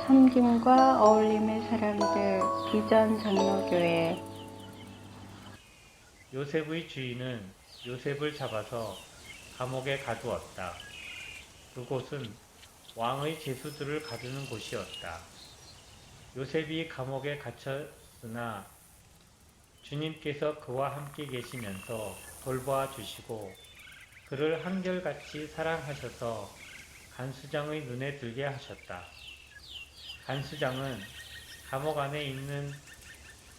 섬김과 어울림의 사람들 비전 장로교회. 요셉의 주인은 요셉을 잡아서 감옥에 가두었다. 그곳은 왕의 제수들을 가두는 곳이었다. 요셉이 감옥에 갇혔으나 주님께서 그와 함께 계시면서 돌보아 주시고 그를 한결같이 사랑하셔서 간수장의 눈에 들게 하셨다. 간수장은 감옥 안에 있는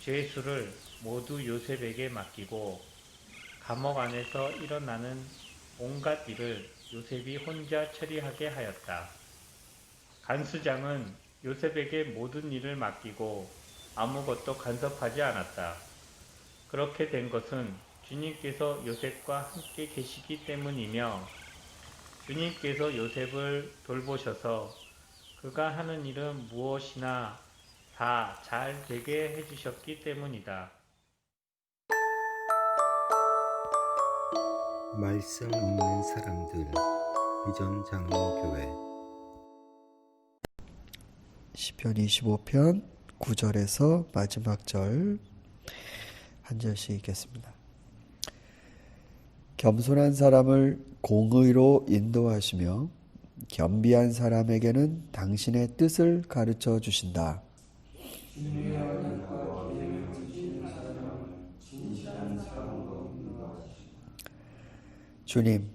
죄수를 모두 요셉에게 맡기고 감옥 안에서 일어나는 온갖 일을 요셉이 혼자 처리하게 하였다. 간수장은 요셉에게 모든 일을 맡기고 아무것도 간섭하지 않았다. 그렇게 된 것은 주님께서 요셉과 함께 계시기 때문이며 주님께서 요셉을 돌보셔서 그가 하는 일은 무엇이나 다 잘 되게 해주셨기 때문이다. 말씀 읽는 사람들 비전 장로교회 시편 25편 9절에서 마지막 절 한 절씩 읽겠습니다. 겸손한 사람을 공의로 인도하시며 겸비한 사람에게는 당신의 뜻을 가르쳐 주신다. 주님,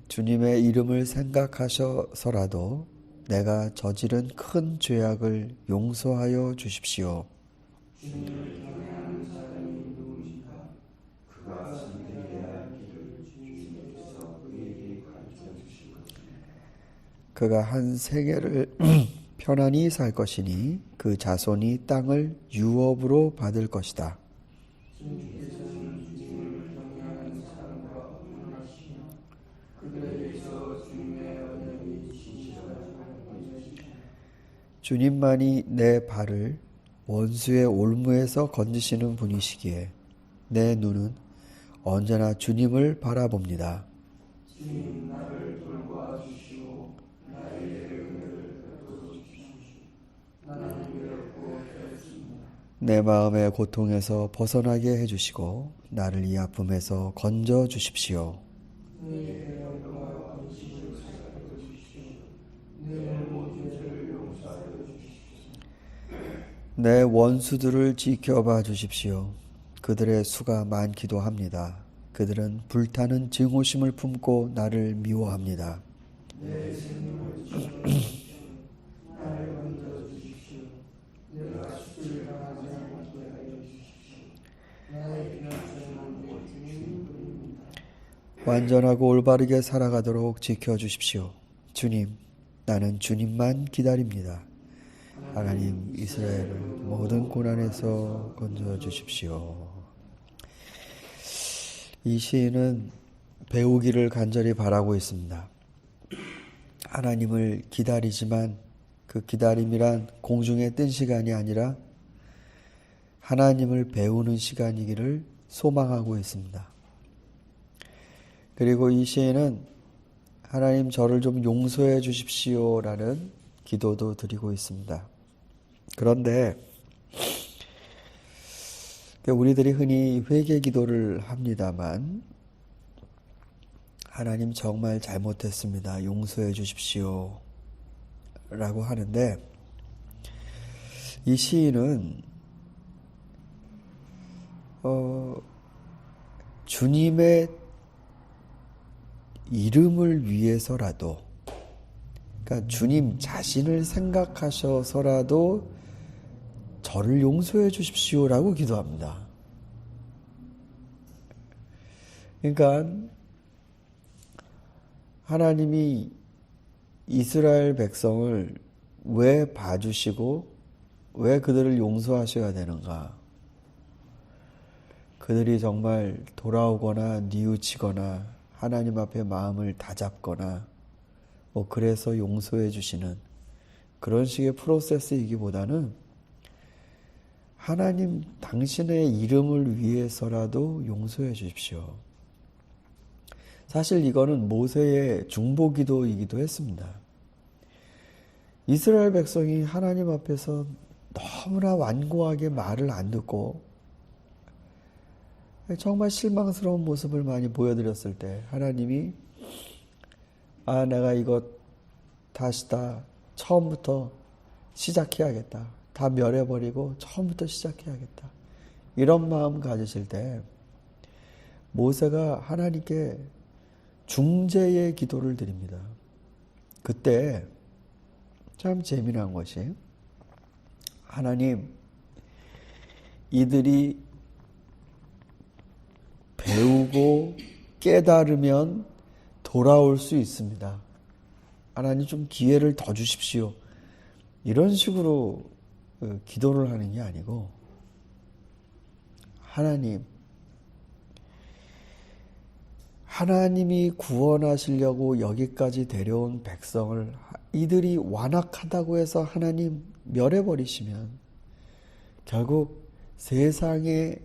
주님의 이름을 생각하셔서라도 내가 저지른 큰 죄악을 용서하여 주십시오. 그가 한 생애를 편안히 살 것이니 그 자손이 땅을 유업으로 받을 것이다. 주님만이 내 발을 원수의 올무에서 건지시는 분이시기에 내 눈은 언제나 주님을 바라봅니다. 내 마음의 고통에서 벗어나게 해주시고 나를 이 아픔에서 건져 주십시오. 내 원수들을 지켜봐 주십시오. 그들의 수가 많기도 합니다. 그들은 불타는 증오심을 품고 나를 미워합니다. 완전하고 올바르게 살아가도록 지켜주십시오. 주님, 나는 주님만 기다립니다. 하나님, 이스라엘을 모든 고난에서 건져주십시오. 이 시인은 배우기를 간절히 바라고 있습니다. 하나님을 기다리지만 그 기다림이란 공중에 뜬 시간이 아니라 하나님을 배우는 시간이기를 소망하고 있습니다. 그리고 이 시에는 하나님 저를 좀 용서해 주십시오라는 기도도 드리고 있습니다. 그런데 우리들이 흔히 회개 기도를 합니다만 하나님 정말 잘못했습니다. 용서해 주십시오 라고 하는데 이 시인은 주님의 이름을 위해서라도, 그러니까 주님 자신을 생각하셔서라도 저를 용서해 주십시오라고 기도합니다. 그러니까 하나님이 이스라엘 백성을 왜 봐주시고 왜 그들을 용서하셔야 되는가? 그들이 정말 돌아오거나 뉘우치거나 하나님 앞에 마음을 다잡거나 그래서 용서해 주시는 그런 식의 프로세스이기보다는 하나님 당신의 이름을 위해서라도 용서해 주십시오. 사실 이거는 모세의 중보기도이기도 했습니다. 이스라엘 백성이 하나님 앞에서 너무나 완고하게 말을 안 듣고 정말 실망스러운 모습을 많이 보여드렸을 때 하나님이 내가 이거 다시 다 처음부터 시작해야겠다. 다 멸해버리고 처음부터 시작해야겠다. 이런 마음 가지실 때 모세가 하나님께 중재의 기도를 드립니다. 그때 참 재미난 것이 하나님, 이들이 배우고 깨달으면 돌아올 수 있습니다. 하나님 좀 기회를 더 주십시오. 이런 식으로 기도를 하는 게 아니고 하나님이 구원하시려고 여기까지 데려온 백성을 이들이 완악하다고 해서 하나님 멸해버리시면 결국 세상의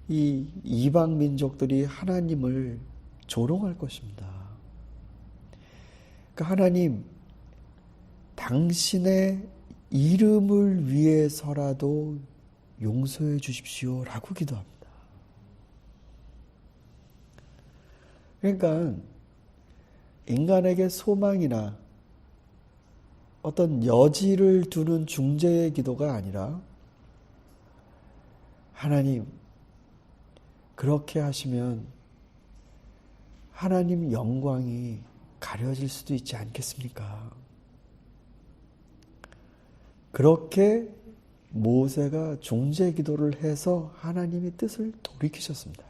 이 이방 민족들이 하나님을 조롱할 것입니다. 그러니까 하나님, 당신의 이름을 위해서라도 용서해 주십시오라고 기도합니다. 그러니까 인간에게 소망이나 어떤 여지를 두는 중재의 기도가 아니라 하나님, 그렇게 하시면 하나님 영광이 가려질 수도 있지 않겠습니까? 그렇게 모세가 중재 기도를 해서 하나님의 뜻을 돌이키셨습니다.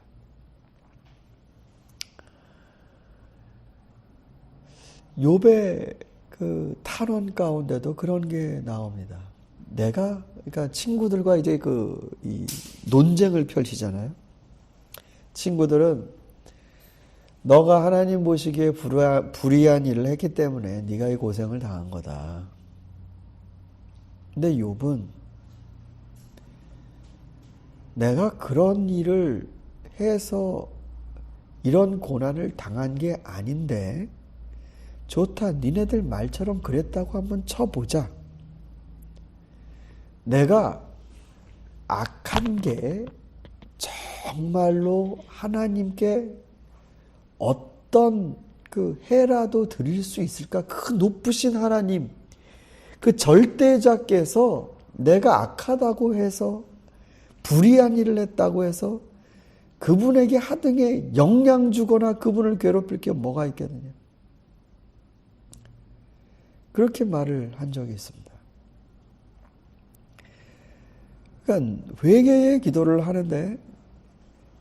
욥의 그 탄원 가운데도 그런 게 나옵니다. 그러니까 친구들과 이제 이 논쟁을 펼치잖아요. 친구들은 너가 하나님 보시기에 불의한 일을 했기 때문에 네가 이 고생을 당한 거다. 근데 욥은 내가 그런 일을 해서 이런 고난을 당한 게 아닌데 좋다. 니네들 말처럼 그랬다고 한번 쳐보자. 내가 악한 게 정말로 하나님께 어떤 그 해라도 드릴 수 있을까? 그 높으신 하나님, 그 절대자께서 내가 악하다고 해서 불의한 일을 했다고 해서 그분에게 하등에 영향 주거나 그분을 괴롭힐 게 뭐가 있겠느냐. 그렇게 말을 한 적이 있습니다. 그러니까 회개의 기도를 하는데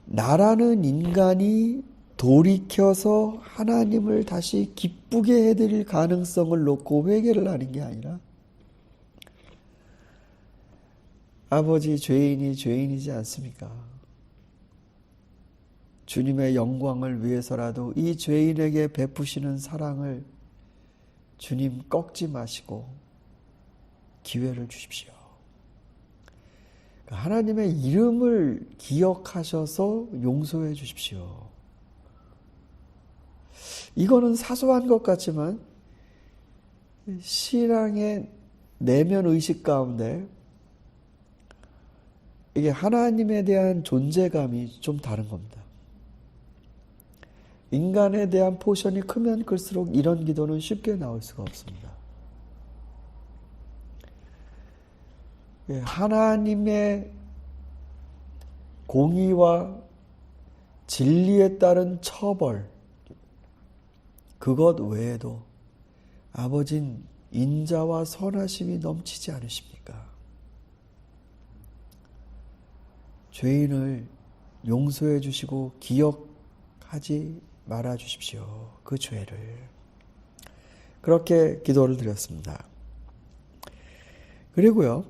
나라는 인간이 돌이켜서 하나님을 다시 기쁘게 해드릴 가능성을 놓고 회개를 하는 게 아니라 아버지, 죄인이 죄인이지 않습니까? 주님의 영광을 위해서라도 이 죄인에게 베푸시는 사랑을 주님 꺾지 마시고 기회를 주십시오. 하나님의 이름을 기억하셔서 용서해 주십시오. 이거는 사소한 것 같지만 신앙의 내면 의식 가운데 이게 하나님에 대한 존재감이 좀 다른 겁니다. 인간에 대한 포션이 크면 클수록 이런 기도는 쉽게 나올 수가 없습니다. 하나님의 공의와 진리에 따른 처벌, 그것 외에도 아버진 인자와 선하심이 넘치지 않으십니까? 죄인을 용서해 주시고 기억하지 말아 주십시오. 그 죄를. 그렇게 기도를 드렸습니다. 그리고요,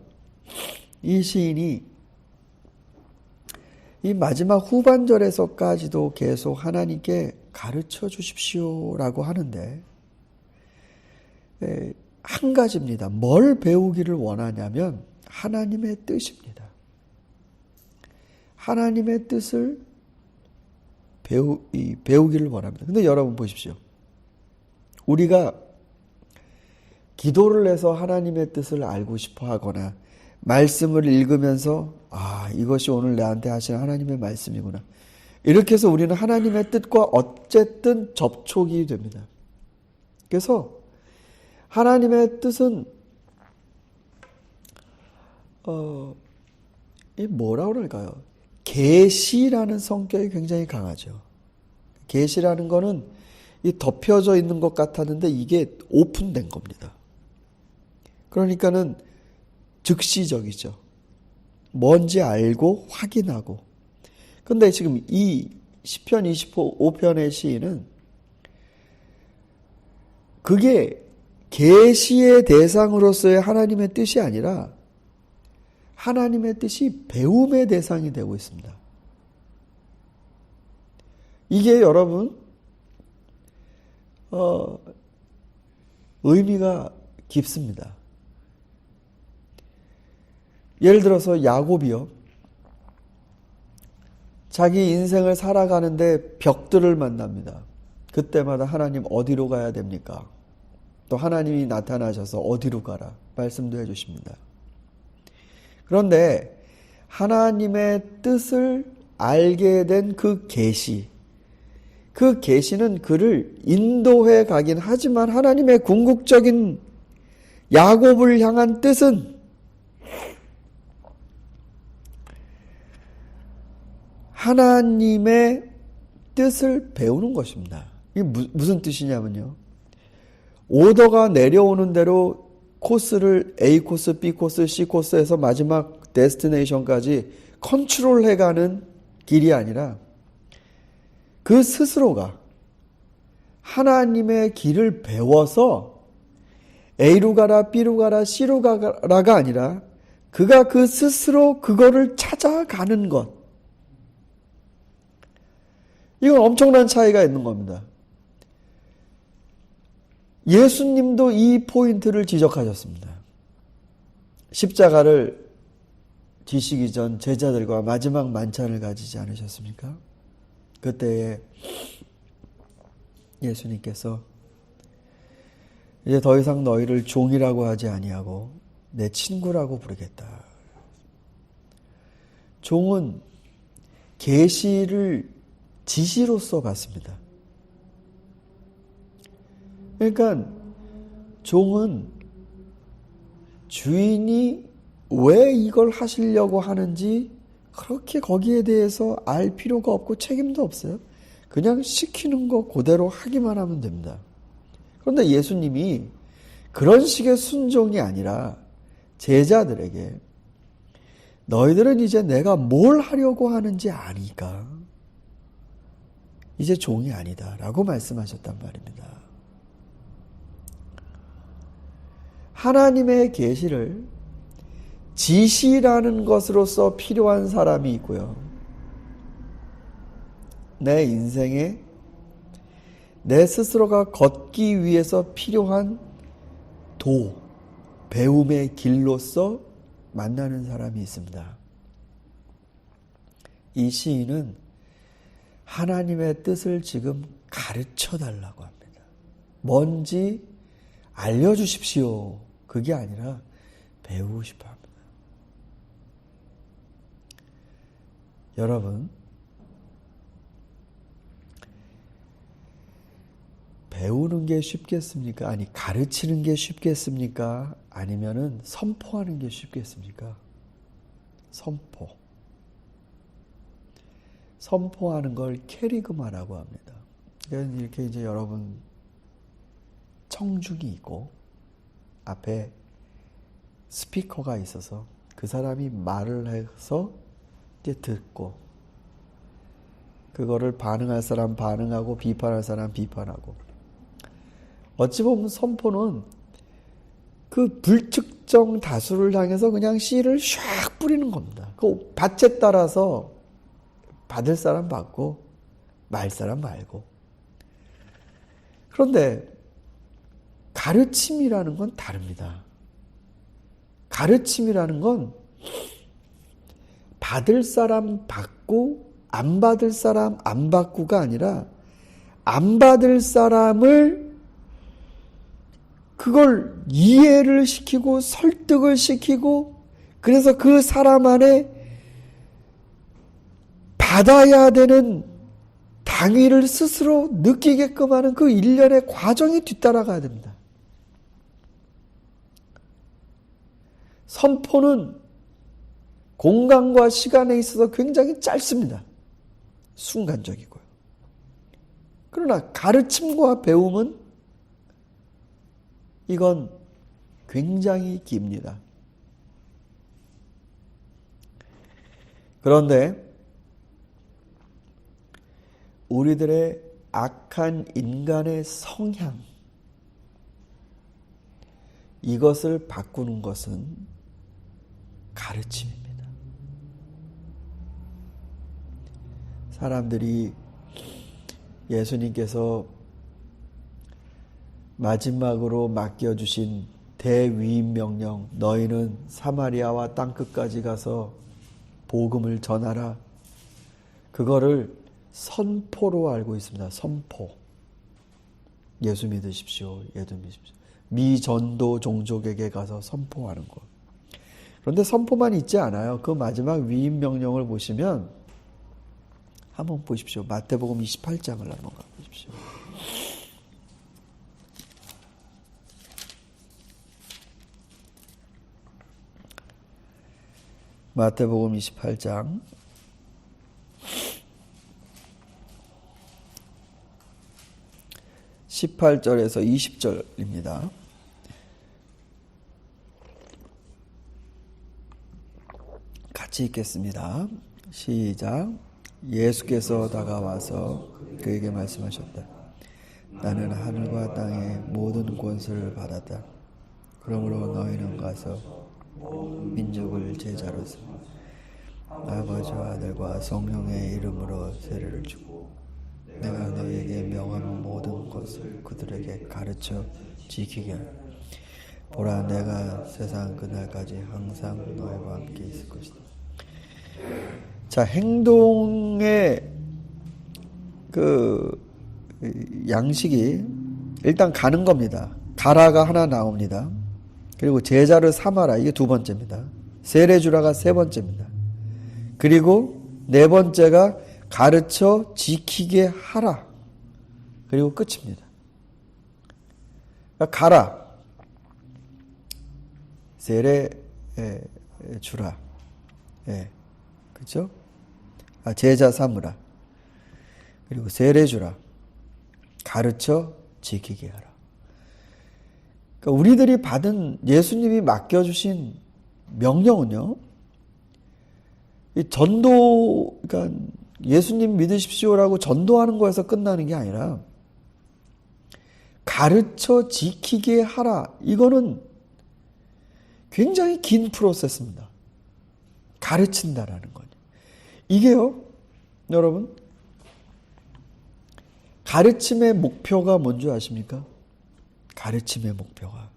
이 시인이 이 마지막 후반절에서까지도 계속 하나님께 가르쳐 주십시오라고 하는데 한 가지입니다. 뭘 배우기를 원하냐면 하나님의 뜻입니다. 하나님의 뜻을 배우기를 원합니다. 근데 여러분 보십시오. 우리가 기도를 해서 하나님의 뜻을 알고 싶어 하거나 말씀을 읽으면서 이것이 오늘 나한테 하신 하나님의 말씀이구나. 이렇게 해서 우리는 하나님의 뜻과 어쨌든 접촉이 됩니다. 그래서 하나님의 뜻은 이 뭐라고 그럴까요? 계시라는 성격이 굉장히 강하죠. 계시라는 거는 이 덮여져 있는 것 같았는데 이게 오픈된 겁니다. 그러니까는 즉시적이죠. 뭔지 알고 확인하고. 근데 지금 이 시편 25편의 시인은 그게 계시의 대상으로서의 하나님의 뜻이 아니라 하나님의 뜻이 배움의 대상이 되고 있습니다. 이게 여러분 의미가 깊습니다. 예를 들어서 야곱이요. 자기 인생을 살아가는데 벽들을 만납니다. 그때마다 하나님 어디로 가야 됩니까? 또 하나님이 나타나셔서 어디로 가라 말씀도 해주십니다. 그런데 하나님의 뜻을 알게 된 그 계시, 그 계시는 그를 인도해 가긴 하지만 하나님의 궁극적인 야곱을 향한 뜻은 하나님의 뜻을 배우는 것입니다. 이게 무슨 뜻이냐면요. 오더가 내려오는 대로 코스를 A 코스, B 코스, C 코스에서 마지막 데스티네이션까지 컨트롤해가는 길이 아니라 그 스스로가 하나님의 길을 배워서 A로 가라, B로 가라, C로 가라가 아니라 그가 그 스스로 그거를 찾아가는 것. 이건 엄청난 차이가 있는 겁니다. 예수님도 이 포인트를 지적하셨습니다. 십자가를 지시기 전 제자들과 마지막 만찬을 가지지 않으셨습니까? 그때에 예수님께서 이제 더 이상 너희를 종이라고 하지 아니하고 내 친구라고 부르겠다. 종은 계시를 지시로서 받습니다. 그러니까 종은 주인이 왜 이걸 하시려고 하는지 그렇게 거기에 대해서 알 필요가 없고 책임도 없어요. 그냥 시키는 거 그대로 하기만 하면 됩니다. 그런데 예수님이 그런 식의 순종이 아니라 제자들에게 너희들은 이제 내가 뭘 하려고 하는지 아니까 이제 종이 아니다 라고 말씀하셨단 말입니다. 하나님의 계시를 지시라는 것으로서 필요한 사람이 있고요. 내 인생에 내 스스로가 걷기 위해서 필요한 배움의 길로서 만나는 사람이 있습니다. 이 시인은 하나님의 뜻을 지금 가르쳐 달라고 합니다. 뭔지 알려주십시오. 그게 아니라 배우고 싶어 합니다. 여러분, 배우는 게 쉽겠습니까? 아니, 가르치는 게 쉽겠습니까? 아니면은 선포하는 게 쉽겠습니까? 선포하는 걸 캐리그마라고 합니다. 이렇게 이제 여러분 청중이 있고 앞에 스피커가 있어서 그 사람이 말을 해서 이제 듣고 그거를 반응할 사람 반응하고 비판할 사람 비판하고. 어찌 보면 선포는 그 불특정 다수를 향해서 그냥 씨를 샥 뿌리는 겁니다. 그 밭에 따라서 받을 사람 받고 말 사람 말고. 그런데 가르침이라는 건 다릅니다. 가르침이라는 건 받을 사람 받고 안 받을 사람 안 받고가 아니라 안 받을 사람을 그걸 이해를 시키고 설득을 시키고 그래서 그 사람 안에 받아야 되는 당위를 스스로 느끼게끔 하는 그 일련의 과정이 뒤따라가야 됩니다. 선포는 공간과 시간에 있어서 굉장히 짧습니다. 순간적이고요. 그러나 가르침과 배움은 이건 굉장히 깁니다. 그런데 우리들의 악한 인간의 성향, 이것을 바꾸는 것은 가르침입니다. 사람들이 예수님께서 마지막으로 맡겨주신 대위임 명령, 너희는 사마리아와 땅끝까지 가서 복음을 전하라. 그거를 선포로 알고 있습니다. 선포. 예수 믿으십시오. 예수 믿으십시오. 미전도 종족에게 가서 선포하는 것. 그런데 선포만 있지 않아요. 그 마지막 위임 명령을 보시면 한번 보십시오. 마태복음 28장을 한번 가보십시오. 마태복음 28장 18절에서 20절입니다. 같이 읽겠습니다. 시작. 예수께서 다가와서 그에게 말씀하셨다. 나는 하늘과 땅의 모든 권세를 받았다. 그러므로 너희는 가서 민족을 제자로 삼아 아버지와 아들과 성령의 이름으로 세례를 주고 내가 너희에게 명한 모든 것을 그들에게 가르쳐 지키게 하라. 보라, 내가 세상 그날까지 항상 너희와 함께 있을 것이다. 자, 행동의 그 양식이 일단 가는 겁니다. 가라가 하나 나옵니다. 그리고 제자를 삼아라, 이게 두 번째입니다. 세례 주라가 세 번째입니다. 그리고 네 번째가 가르쳐 지키게 하라. 그리고 끝입니다. 그러니까 가라. 세례 주라. 예. 그렇죠? 제자 삼으라. 그리고 세례 주라. 가르쳐 지키게 하라. 그러니까 우리들이 받은 예수님이 맡겨주신 명령은요, 이 전도, 그러니까 예수님 믿으십시오라고 전도하는 거에서 끝나는 게 아니라 가르쳐 지키게 하라. 이거는 굉장히 긴 프로세스입니다. 가르친다라는 거죠. 이게요, 여러분, 가르침의 목표가 뭔지 아십니까? 가르침의 목표가.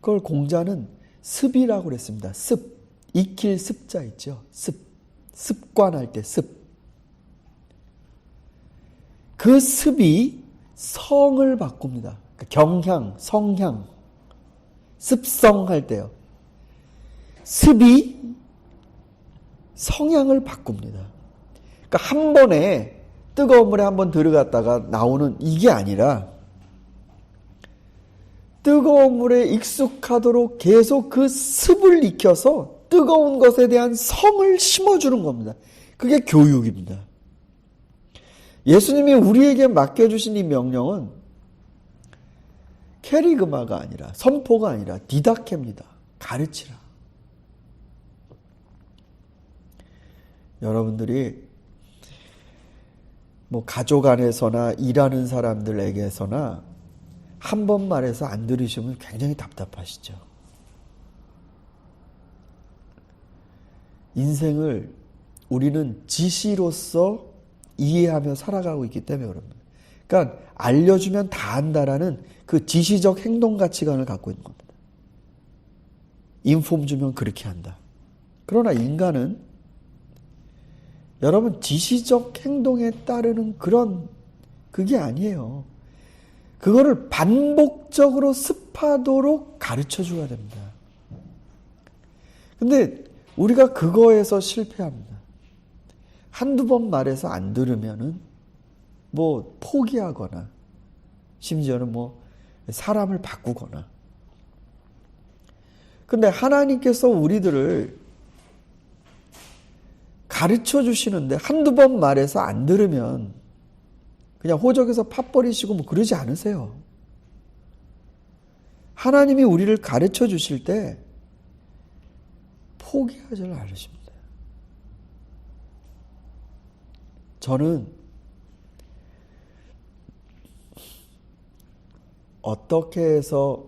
그걸 공자는 습이라고 그랬습니다. 습. 익힐 습자 있죠? 습. 습관할 때 습. 그 습이 성을 바꿉니다. 경향, 성향, 습성할 때요. 습이 성향을 바꿉니다. 그러니까 한 번에 뜨거운 물에 한번 들어갔다가 나오는 이게 아니라 뜨거운 물에 익숙하도록 계속 그 습을 익혀서 뜨거운 것에 대한 성을 심어주는 겁니다. 그게 교육입니다. 예수님이 우리에게 맡겨주신 이 명령은 캐리그마가 아니라, 선포가 아니라 디다케입니다. 가르치라. 여러분들이 뭐 가족 안에서나 일하는 사람들에게서나 한 번 말해서 안 들으시면 굉장히 답답하시죠. 인생을 우리는 지시로서 이해하며 살아가고 있기 때문에 그럽니다. 그러니까 알려주면 다 안다라는 그 지시적 행동 가치관을 갖고 있는 겁니다. 인폼 주면 그렇게 한다. 그러나 인간은 여러분 지시적 행동에 따르는 그런 그게 아니에요. 그거를 반복적으로 습하도록 가르쳐 줘야 됩니다. 근데 우리가 그거에서 실패합니다. 한두 번 말해서 안 들으면은 뭐 포기하거나 심지어는 뭐 사람을 바꾸거나. 근데 하나님께서 우리들을 가르쳐 주시는데 한두 번 말해서 안 들으면 그냥 호적에서 팥버리시고 뭐 그러지 않으세요. 하나님이 우리를 가르쳐 주실 때 포기하지 않으십니다. 저는 어떻게 해서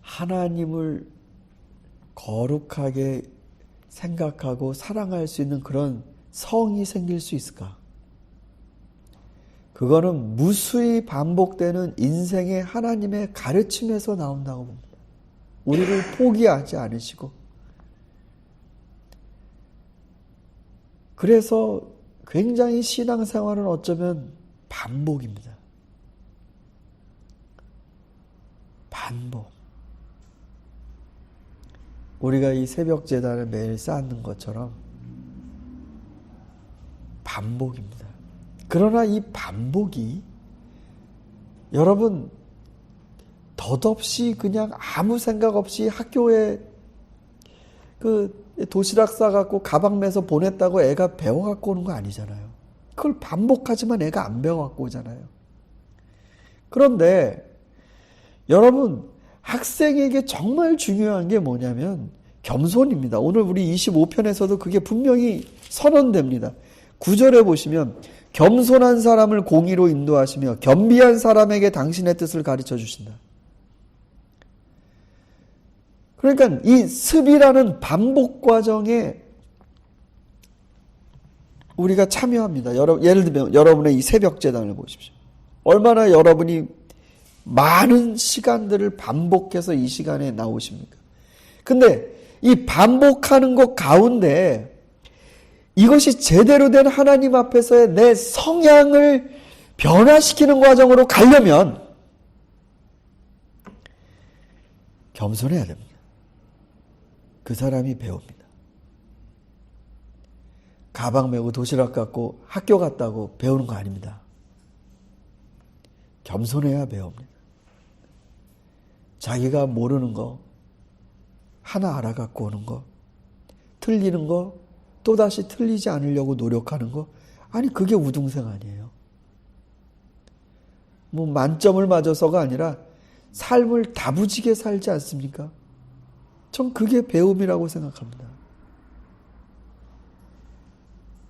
하나님을 거룩하게 생각하고 사랑할 수 있는 그런 성이 생길 수 있을까? 그거는 무수히 반복되는 인생의 하나님의 가르침에서 나온다고 봅니다. 우리를 포기하지 않으시고. 그래서 굉장히 신앙생활은 어쩌면 반복입니다. 반복. 우리가 이 새벽 제단을 매일 쌓는 것처럼 반복입니다. 그러나 이 반복이 여러분 덧없이 그냥 아무 생각 없이 학교에 그 도시락 싸갖고 가방 매서 보냈다고 애가 배워갖고 오는 거 아니잖아요. 그걸 반복하지만 애가 안 배워갖고 오잖아요. 그런데 여러분 학생에게 정말 중요한 게 뭐냐면 겸손입니다. 오늘 우리 25편에서도 그게 분명히 선언됩니다. 9절에 보시면 겸손한 사람을 공의로 인도하시며 겸비한 사람에게 당신의 뜻을 가르쳐 주신다. 그러니까 이 습이라는 반복 과정에 우리가 참여합니다. 예를 들면 여러분의 이 새벽 제단을 보십시오. 얼마나 여러분이 많은 시간들을 반복해서 이 시간에 나오십니까? 근데 이 반복하는 것 가운데 이것이 제대로 된 하나님 앞에서의 내 성향을 변화시키는 과정으로 가려면 겸손해야 됩니다. 그 사람이 배웁니다. 가방 메고 도시락 갖고 학교 갔다고 배우는 거 아닙니다. 겸손해야 배웁니다. 자기가 모르는 거 하나 알아갖고 오는 거, 틀리는 거 또다시 틀리지 않으려고 노력하는 거, 아니 그게 우등생 아니에요. 뭐 만점을 맞아서가 아니라 삶을 다부지게 살지 않습니까? 전 그게 배움이라고 생각합니다.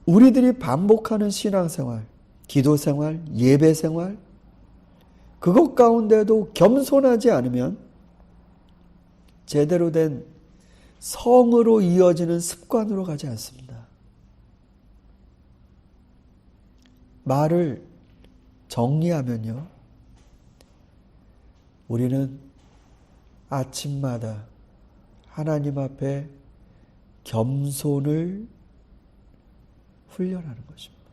우리들이 반복하는 신앙생활, 기도생활, 예배생활, 그것 가운데도 겸손하지 않으면 제대로 된 성으로 이어지는 습관으로 가지 않습니다. 말을 정리하면요, 우리는 아침마다 하나님 앞에 겸손을 훈련하는 것입니다.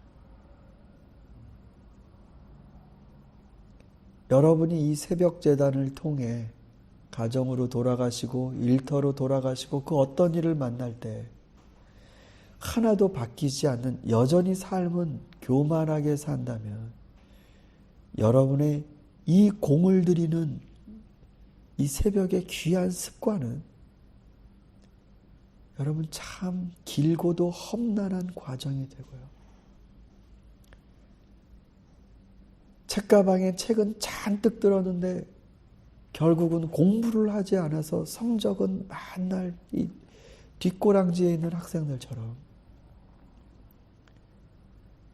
여러분이 이 새벽 제단을 통해 가정으로 돌아가시고 일터로 돌아가시고 그 어떤 일을 만날 때 하나도 바뀌지 않는 여전히 삶은 교만하게 산다면 여러분의 이 공을 들이는 이 새벽의 귀한 습관은 여러분 참 길고도 험난한 과정이 되고요. 책가방에 책은 잔뜩 들었는데 결국은 공부를 하지 않아서 성적은 맨날 이 뒷꼬랑지에 있는 학생들처럼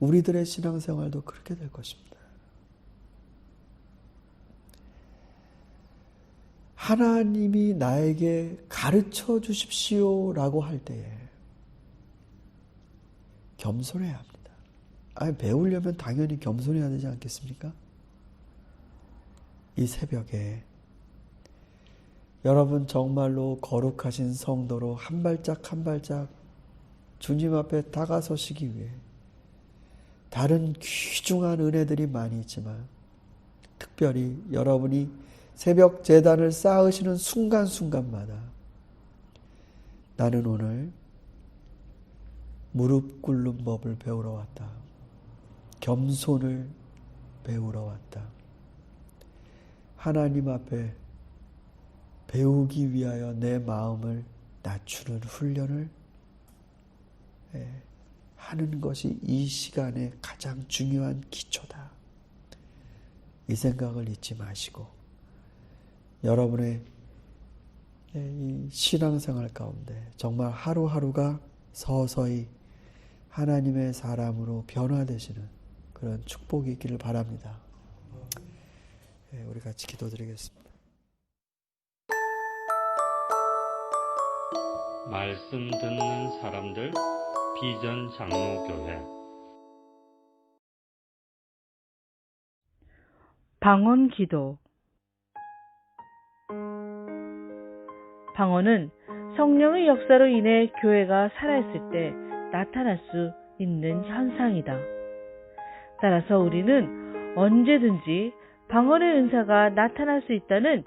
우리들의 신앙생활도 그렇게 될 것입니다. 하나님이 나에게 가르쳐 주십시오라고 할 때에 겸손해야 합니다. 아니, 배우려면 당연히 겸손해야 되지 않겠습니까? 이 새벽에 여러분 정말로 거룩하신 성도로 한 발짝 한 발짝 주님 앞에 다가서시기 위해 다른 귀중한 은혜들이 많이 있지만 특별히 여러분이 새벽 제단을 쌓으시는 순간순간마다 나는 오늘 무릎 꿇는 법을 배우러 왔다. 겸손을 배우러 왔다. 하나님 앞에 배우기 위하여 내 마음을 낮추는 훈련을 하는 것이 이 시간의 가장 중요한 기초다. 이 생각을 잊지 마시고 여러분의 이 신앙생활 가운데 정말 하루하루가 서서히 하나님의 사람으로 변화되시는 그런 축복이 있기를 바랍니다. 우리 같이 기도드리겠습니다. 말씀 듣는 사람들 비전 장로교회 방언 기도. 방언은 성령의 역사로 인해 교회가 살아있을 때 나타날 수 있는 현상이다. 따라서 우리는 언제든지 방언의 은사가 나타날 수 있다는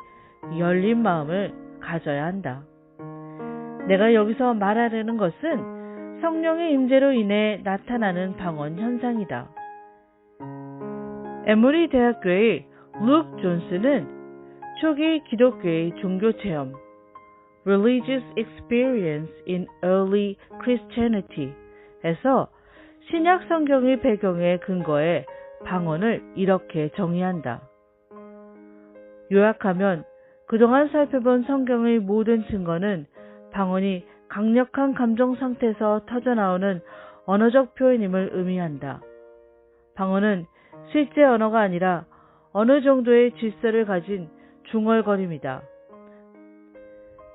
열린 마음을 가져야 한다. 내가 여기서 말하려는 것은 성령의 임재로 인해 나타나는 방언 현상이다. 에머리 대학교의 루크 존스는 초기 기독교의 종교체험 Religious Experience in Early Christianity 에서 신약 성경의 배경에 근거해 방언을 이렇게 정의한다. 요약하면 그동안 살펴본 성경의 모든 증거는 방언이 강력한 감정 상태에서 터져나오는 언어적 표현임을 의미한다. 방언은 실제 언어가 아니라 어느 정도의 질서를 가진 중얼거림이다.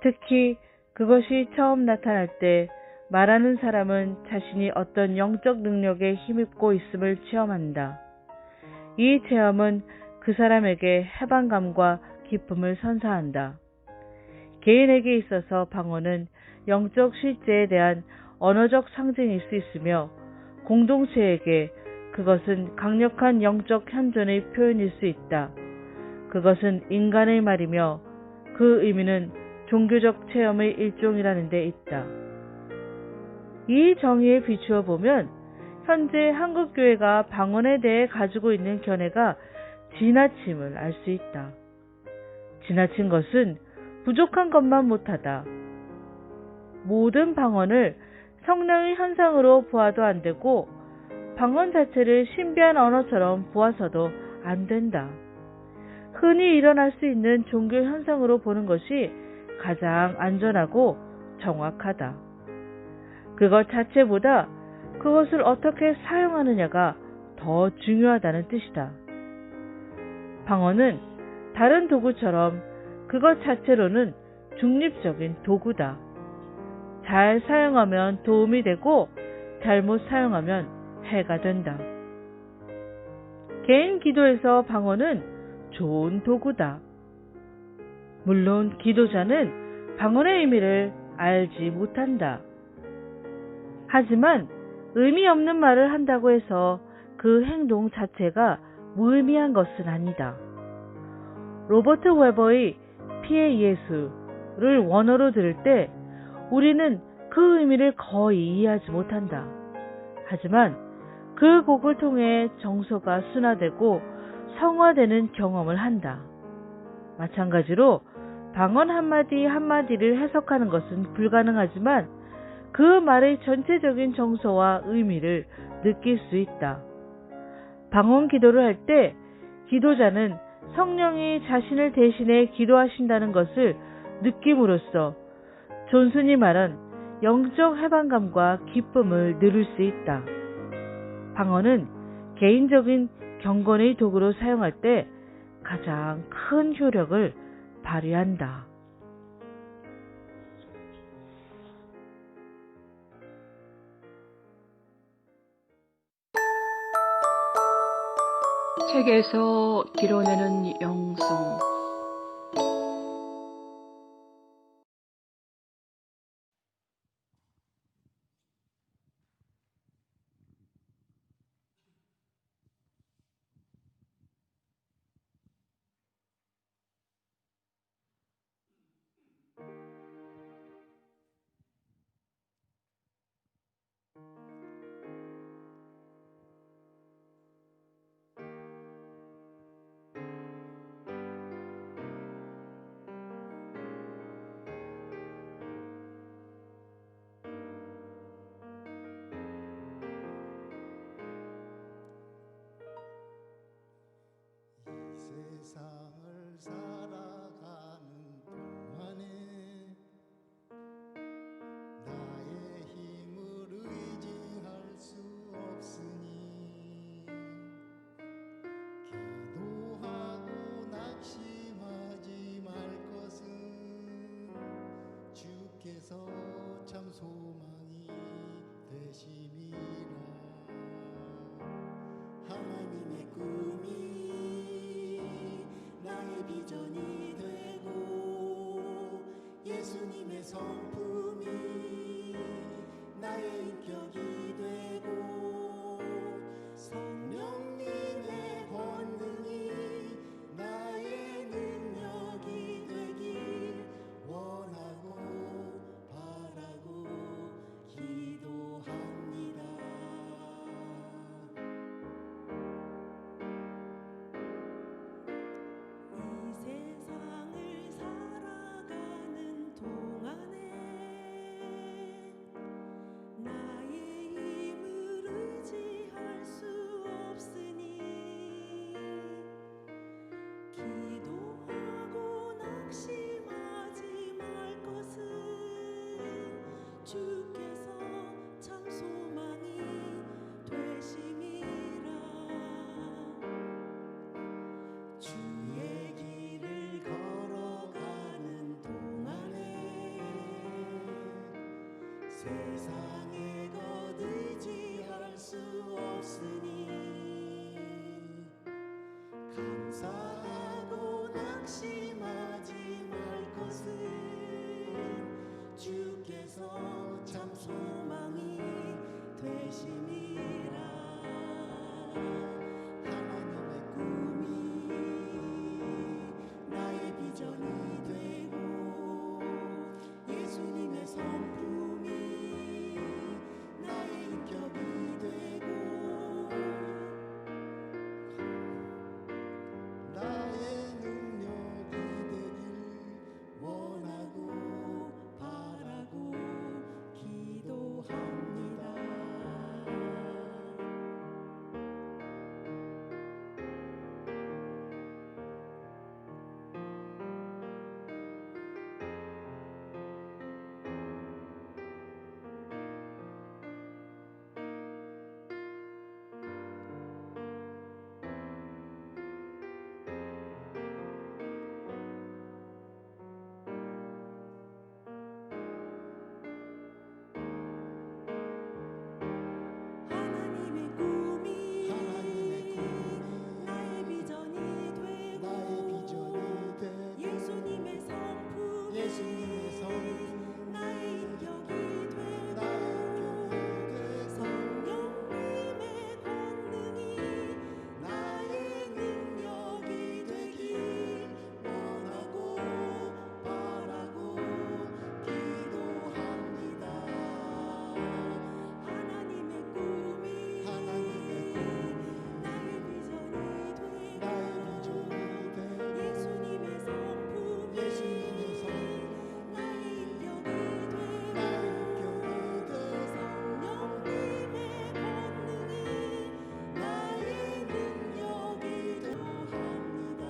특히 그것이 처음 나타날 때 말하는 사람은 자신이 어떤 영적 능력에 힘입고 있음을 체험한다. 이 체험은 그 사람에게 해방감과 기쁨을 선사한다. 개인에게 있어서 방언은 영적 실제에 대한 언어적 상징일 수 있으며 공동체에게 그것은 강력한 영적 현존의 표현일 수 있다. 그것은 인간의 말이며 그 의미는 종교적 체험의 일종이라는 데 있다. 이 정의에 비추어 보면 현재 한국교회가 방언에 대해 가지고 있는 견해가 지나침을 알 수 있다. 지나친 것은 부족한 것만 못하다. 모든 방언을 성령의 현상으로 보아도 안 되고 방언 자체를 신비한 언어처럼 보아서도 안 된다. 흔히 일어날 수 있는 종교 현상으로 보는 것이 가장 안전하고 정확하다. 그것 자체보다 그것을 어떻게 사용하느냐가 더 중요하다는 뜻이다. 방언은 다른 도구처럼 그것 자체로는 중립적인 도구다. 잘 사용하면 도움이 되고 잘못 사용하면 해가 된다. 개인 기도에서 방언은 좋은 도구다. 물론 기도자는 방언의 의미를 알지 못한다. 하지만 의미 없는 말을 한다고 해서 그 행동 자체가 무의미한 것은 아니다. 로버트 웨버의 피의 예수를 원어로 들을 때 우리는 그 의미를 거의 이해하지 못한다. 하지만 그 곡을 통해 정서가 순화되고 성화되는 경험을 한다. 마찬가지로 방언 한마디 한마디를 해석하는 것은 불가능하지만 그 말의 전체적인 정서와 의미를 느낄 수 있다. 방언 기도를 할 때 기도자는 성령이 자신을 대신해 기도하신다는 것을 느낌으로써 존슨이 말한 영적 해방감과 기쁨을 누릴 수 있다. 방언은 개인적인 경건의 도구로 사용할 때 가장 큰 효력을 발휘한다. 책에서 길어내는 영성. 주께서 참 소망이 되심이라. 하나님의 꿈이 나의 비전이 되고 예수님의 성품이 나의 인격이 되고 성령님의 권능이 나의 능력이 되길 원하고 바라고 기도합니다. 이 세상을 살아가는 동안에 나의 힘을 의지할 수 없으니 기도하고 낙심하지 말 것은 주께서 참 소망이 되심이라. 주의 길을 걸어가는 동안에 세상에 것 의지할 수 없으니 감사하고 낙심하지 말 것은 주께서 참 소망이 되심이라. 하나님의 꿈이 나의 비전이 되고 예수님의 성품이 나의 인격이 되고 나의 능력이 되길 원하고 바라고 기도합니다. 하나님의 꿈이 나의 비전이 되고 예수님의 성품이 나의 인격이 되고 성령님의 권능이 나의 능력이 되길 원하고 바라고 기도합니다. 하나님의 꿈이 나의 비전이 되고 예수님의 성품이 나의 인격이 되고 성령님의 권능이 나의 능력이 되고 합니다.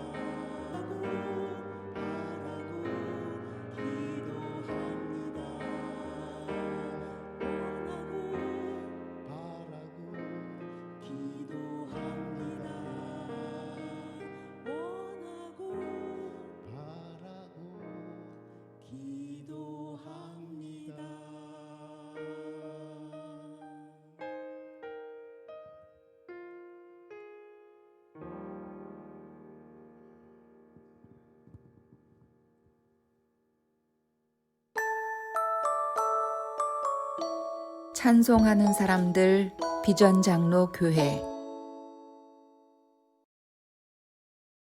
바라고 기도합니다. 원하고 기도합니다. 원하고 바라고 기도합니다. 찬송하는 사람들 비전 장로 교회